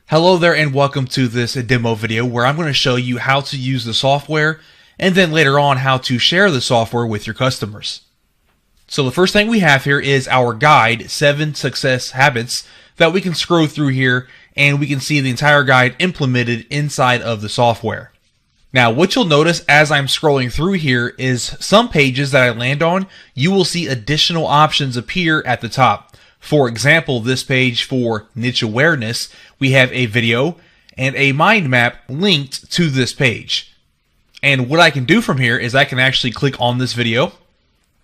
Hello there and welcome to this demo video where I'm going to show you how to use the software and then later on how to share the software with your customers. So the first thing we have here is our guide, 7 success habits, that we can scroll through here and we can see the entire guide implemented inside of the software. Now what you'll notice as I'm scrolling through here is some pages that I land on, you will see additional options appear at the top. For example, this page for niche awareness, we have a video and a mind map linked to this page. And what I can do from here is I can actually click on this video.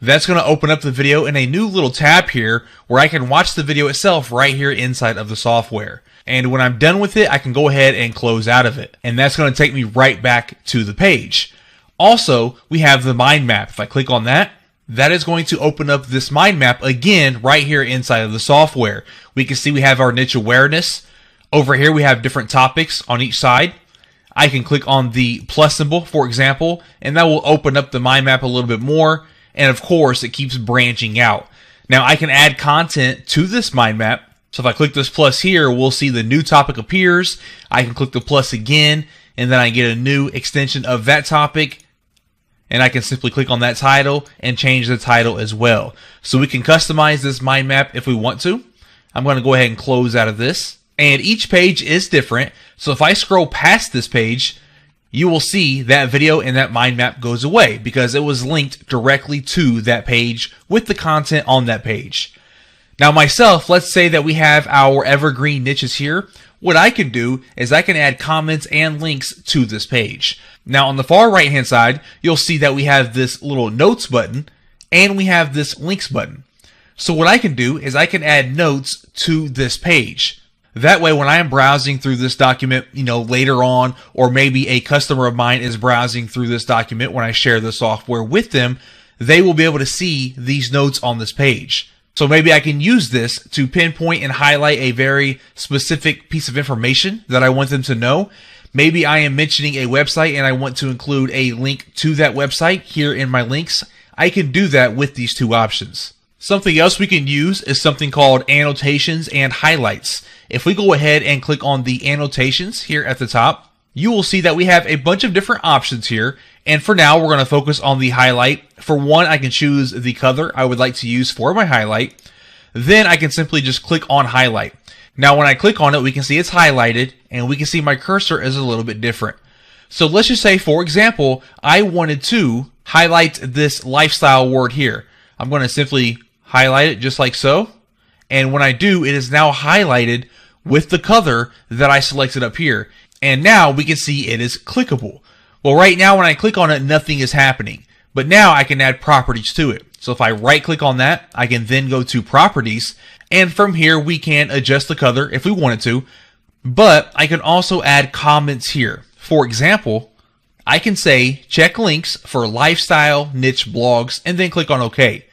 That's going to open up the video in a new little tab here where I can watch the video itself right here inside of the software. And when I'm done with it, I can go ahead and close out of it. And that's going to take me right back to the page. Also, we have the mind map. If I click on that, that is going to open up this mind map again right here inside of the software. We can see we have our niche awareness. Over here we have different topics on each side. I can click on the plus symbol, for example, and that will open up the mind map a little bit more. And of course, it keeps branching out. Now I can add content to this mind map. So if I click this plus here, we'll see the new topic appears. I can click the plus again, and then I get a new extension of that topic. And I can simply click on that title and change the title as well. So we can customize this mind map if we want to. I'm going to go ahead and close out of this. And each page is different. So if I scroll past this page, you will see that video and that mind map goes away because it was linked directly to that page with the content on that page. Now myself, let's say that we have our evergreen niches here. What I can do is I can add comments and links to this page. Now on the far right hand side, you'll see that we have this little notes button and we have this links button. So what I can do is I can add notes to this page. That way when I am browsing through this document, later on, or maybe a customer of mine is browsing through this document when I share the software with them, they will be able to see these notes on this page. So maybe I can use this to pinpoint and highlight a very specific piece of information that I want them to know. Maybe I am mentioning a website and I want to include a link to that website here in my links. I can do that with these two options. Something else we can use is something called annotations and highlights. If we go ahead and click on the annotations here at the top, you will see that we have a bunch of different options here. And for now, we're going to focus on the highlight. For one, I can choose the color I would like to use for my highlight. Then I can simply just click on highlight. Now, when I click on it, we can see it's highlighted and we can see my cursor is a little bit different. So let's just say, for example, I wanted to highlight this lifestyle word here. I'm going to simply highlight it just like so. And when I do, it is now highlighted with the color that I selected up here. And now we can see it is clickable. Well, right now when I click on it, nothing is happening. But now I can add properties to it. So if I right click on that, I can then go to properties. And from here, we can adjust the color if we wanted to. But I can also add comments here. For example, I can say check links for lifestyle niche blogs and then click on OK.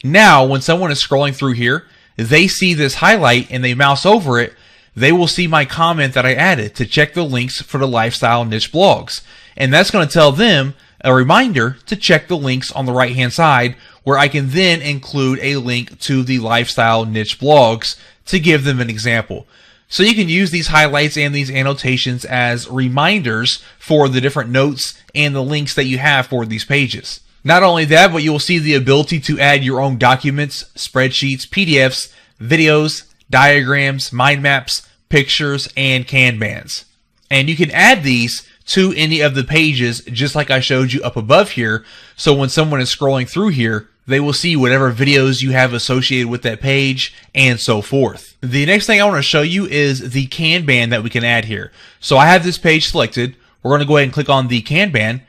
Now, when someone is scrolling through here, they see this highlight and they mouse over it, they will see my comment that I added to check the links for the lifestyle niche blogs. And that's going to tell them a reminder to check the links on the right hand side where I can then include a link to the lifestyle niche blogs to give them an example. So you can use these highlights and these annotations as reminders for the different notes and the links that you have for these pages. Not only that, but you will see the ability to add your own documents, spreadsheets, PDFs, videos, diagrams, mind maps, pictures, and Kanbans. And you can add these to any of the pages just like I showed you up above here. So when someone is scrolling through here, they will see whatever videos you have associated with that page and so forth. The next thing I want to show you is the Kanban that we can add here. So I have this page selected. We're going to go ahead and click on the Kanban.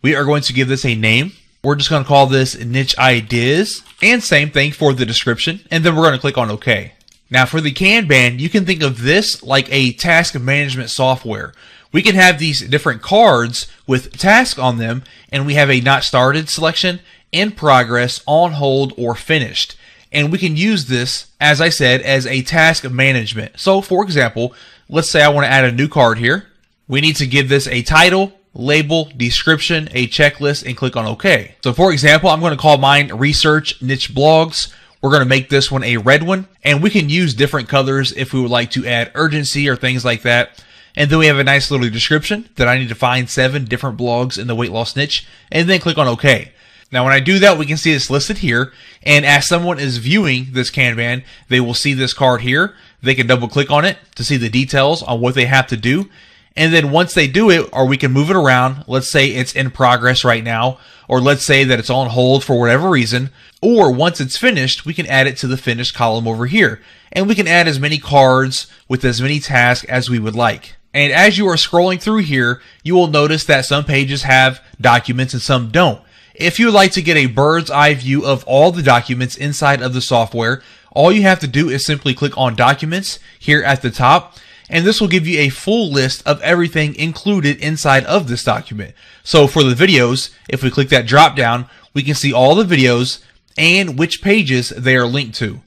We are going to give this a name. We're just going to call this niche ideas, and same thing for the description. And then we're going to click on OK. Now for the Kanban, you can think of this like a task management software. We can have these different cards with tasks on them, and we have a not started selection, in progress, on hold, or finished. And we can use this, as I said, as a task management. So for example, let's say I want to add a new card here. We need to give this a title, label, description, a checklist, and click on OK. So for example, I'm going to call mine Research Niche Blogs. We're going to make this one a red one, and we can use different colors if we would like to add urgency or things like that. And then we have a nice little description that I need to find 7 different blogs in the weight loss niche, and then click on OK. Now when I do that, we can see it's listed here, and as someone is viewing this Kanban, they will see this card here. They can double click on it to see the details on what they have to do. And then once they do it, or we can move it around, let's say it's in progress right now, or let's say that it's on hold for whatever reason, or once it's finished, we can add it to the finished column over here. And we can add as many cards with as many tasks as we would like. And as you are scrolling through here, you will notice that some pages have documents and some don't. If you would like to get a bird's eye view of all the documents inside of the software, all you have to do is simply click on Documents here at the top, and this will give you a full list of everything included inside of this document. So for the videos, if we click that drop down, we can see all the videos and which pages they are linked to.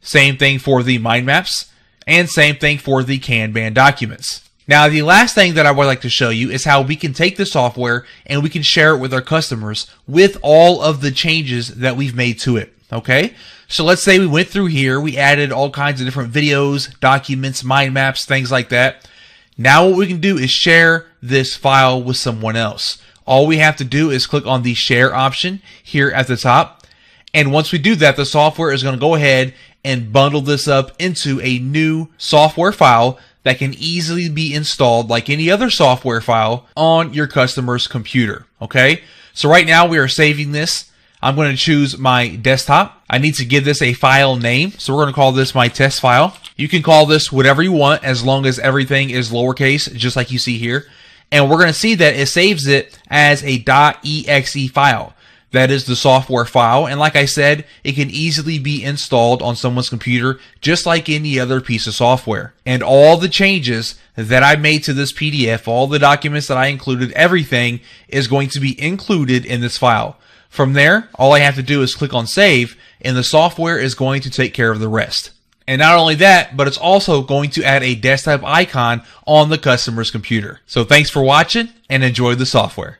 Same thing for the mind maps, and same thing for the Kanban documents. Now, the last thing that I would like to show you is how we can take the software and we can share it with our customers with all of the changes that we've made to it. Okay? So let's say we went through here, we added all kinds of different videos, documents, mind maps, things like that. Now what we can do is share this file with someone else. All we have to do is click on the share option here at the top. And once we do that, the software is going to go ahead and bundle this up into a new software file that can easily be installed like any other software file on your customer's computer. Okay, so right now we are saving this. I'm going to choose my desktop. I need to give this a file name, so we're going to call this my test file. You can call this whatever you want as long as everything is lowercase, just like you see here. And we're going to see that it saves it as a .exe file. That is the software file, and like I said, it can easily be installed on someone's computer just like any other piece of software. And all the changes that I made to this PDF, all the documents that I included, everything is going to be included in this file. From there, all I have to do is click on save, and the software is going to take care of the rest. And not only that, but it's also going to add a desktop icon on the customer's computer. So thanks for watching, and enjoy the software.